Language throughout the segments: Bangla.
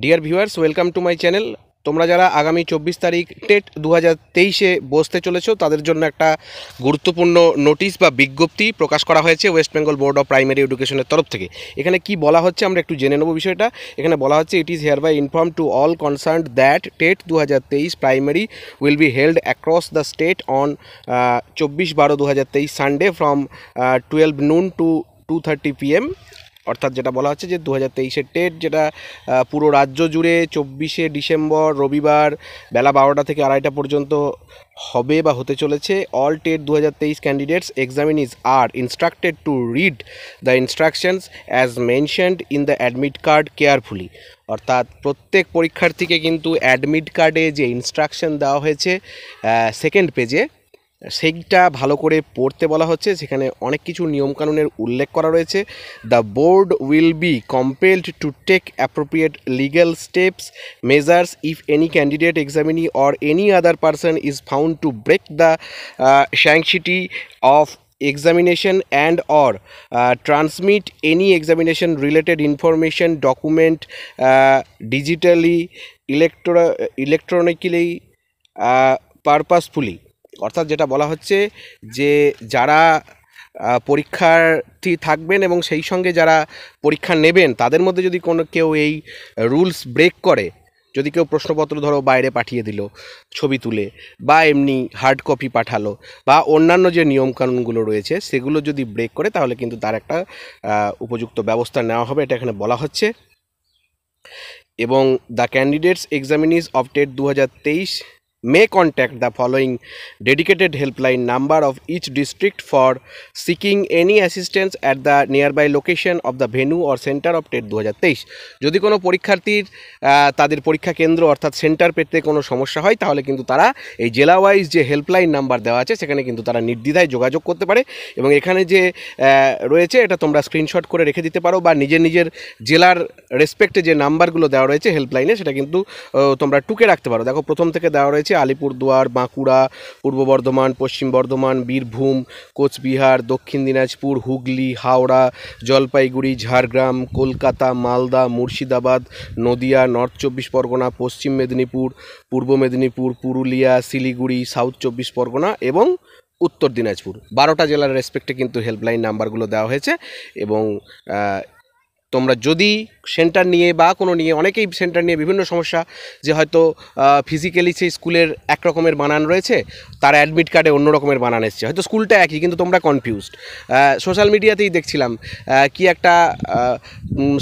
Dear viewers, welcome to my channel. তোমরা যারা আগামী 24 তারিখ টেট 2023-এ বসতে চলেছো তাদের জন্য একটা গুরুত্বপূর্ণ নোটিশ বা বিজ্ঞপ্তি প্রকাশ করা হয়েছে West Bengal board of primary এডুকেশনের তরফ থেকে। এখানে কি বলা হচ্ছে আমরা একটু জেনে নেব বিষয়টা। এখানে বলা হচ্ছে, it is here by inform to all concerned that TET 2023 primary will be held across the state on 24/12/2023 Sunday from 12 noon to 2:30 PM। অর্থাৎ যেটা বলা হচ্ছে যে 2023-এর টেট যেটা পুরো রাজ্য জুড়ে 24শে ডিসেম্বর রবিবার বেলা 12টা থেকে 2:30 পর্যন্ত হবে বা হতে চলেছে। All TET 2023 candidates examinees R instructed to read the instructions as mentioned in the admit card carefully. অর্থাৎ প্রত্যেক পরীক্ষার্থীকে কিন্তু অ্যাডমিট কার্ডে যে ইনস্ট্রাকশন দেওয়া হয়েছে সেকেন্ড পেজে, সেইটা ভালো করে পড়তে বলা হচ্ছে। সেখানে অনেক কিছু নিয়মকানুনের উল্লেখ করা রয়েছে। The board will be compelled to take appropriate legal steps measures if any candidate examinee or any other person is found to break the sanctity of examination and or transmit any examination related information document digitally electronically purposefully। অর্থাৎ যেটা বলা হচ্ছে যে যারা পরীক্ষার্থী থাকবেন এবং সেই সঙ্গে যারা পরীক্ষা নেবেন তাদের মধ্যে যদি কোনো কেউ এই রুলস ব্রেক করে, যদি কেউ প্রশ্নপত্র ধরো বাইরে পাঠিয়ে দিল ছবি তুলে, বা এমনি হার্ড কপি পাঠালো, বা অন্যান্য যে নিয়মকানুনগুলো রয়েছে সেগুলো যদি ব্রেক করে, তাহলে কিন্তু তার একটা উপযুক্ত ব্যবস্থা নেওয়া হবে, এটা এখানে বলা হচ্ছে। এবং the candidates examinees of TET 2023 may contact the following dedicated helpline number of each district for seeking any assistance at the nearby location of the venue or center of TET 2023। যদি কোনো পরীক্ষার্থীর তাদের পরীক্ষা কেন্দ্র অর্থাৎ সেন্টার পেতে কোনো সমস্যা হয়, তাহলে কিন্তু তারা এই জেলা ওয়াইজ যে হেল্পলাইন নাম্বার দেওয়া আছে সেখানে কিন্তু তারা নির্দ্বিধায় যোগাযোগ করতে পারে। এবং এখানে যে রয়েছে এটা তোমরা স্ক্রিনশট করে রেখে দিতে পারো, বা নিজের নিজের জেলার রেসপেক্টে যে নাম্বারগুলো দেওয়া রয়েছে হেল্পলাইনে সেটা কিন্তু তোমরা টুকে রাখতে পারো। দেখো, প্রথম থেকে দেওয়া রয়েছে আলিপুরদুয়ার, বাঁকুড়া, পূর্ব বর্ধমান, পশ্চিম বর্ধমান, বীরভূম, কোচবিহার, দক্ষিণ দিনাজপুর, হুগলি, হাওড়া, জলপাইগুড়ি, ঝাড়গ্রাম, কলকাতা, মালদা, মুর্শিদাবাদ, নদিয়া, নর্থ 24 পরগনা, পশ্চিম মেদিনীপুর, পূর্ব মেদিনীপুর, পুরুলিয়া, শিলিগুড়ি, সাউথ 24 পরগনা এবং উত্তর দিনাজপুর। 12টা জেলার রেসপেক্টে কিন্তু হেল্পলাইন নাম্বারগুলো দেওয়া হয়েছে। এবং তোমরা যদি সেন্টার নিয়ে বা কোনো নিয়ে, অনেকেই সেন্টার নিয়ে বিভিন্ন সমস্যা, যে হয়তো ফিজিক্যালি সেই স্কুলের এক রকমের বানান রয়েছে, তার অ্যাডমিট কার্ডে অন্য রকমের বানান এসছে, হয়তো স্কুলটা একই কিন্তু তোমরা কনফিউজড। সোশ্যাল মিডিয়াতেই দেখছিলাম কি একটা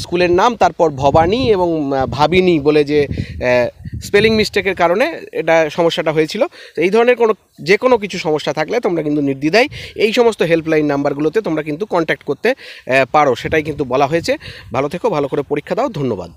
স্কুলের নাম, তারপর ভবানী এবং ভাবিনী বলে যে স্পেলিং মিস্টেকের কারণে এটা সমস্যাটা হয়েছিল। তো এই ধরনের যে কোনো কিছু সমস্যা থাকলে তোমরা কিন্তু নির্দ্বিধায় এই সমস্ত হেল্পলাইন নাম্বারগুলোতে তোমরা কিন্তু কন্ট্যাক্ট করতে পারো, সেটাই কিন্তু বলা হয়েছে। ভালো থেকো, ভালো করে পরীক্ষা দাও। ধন্যবাদ।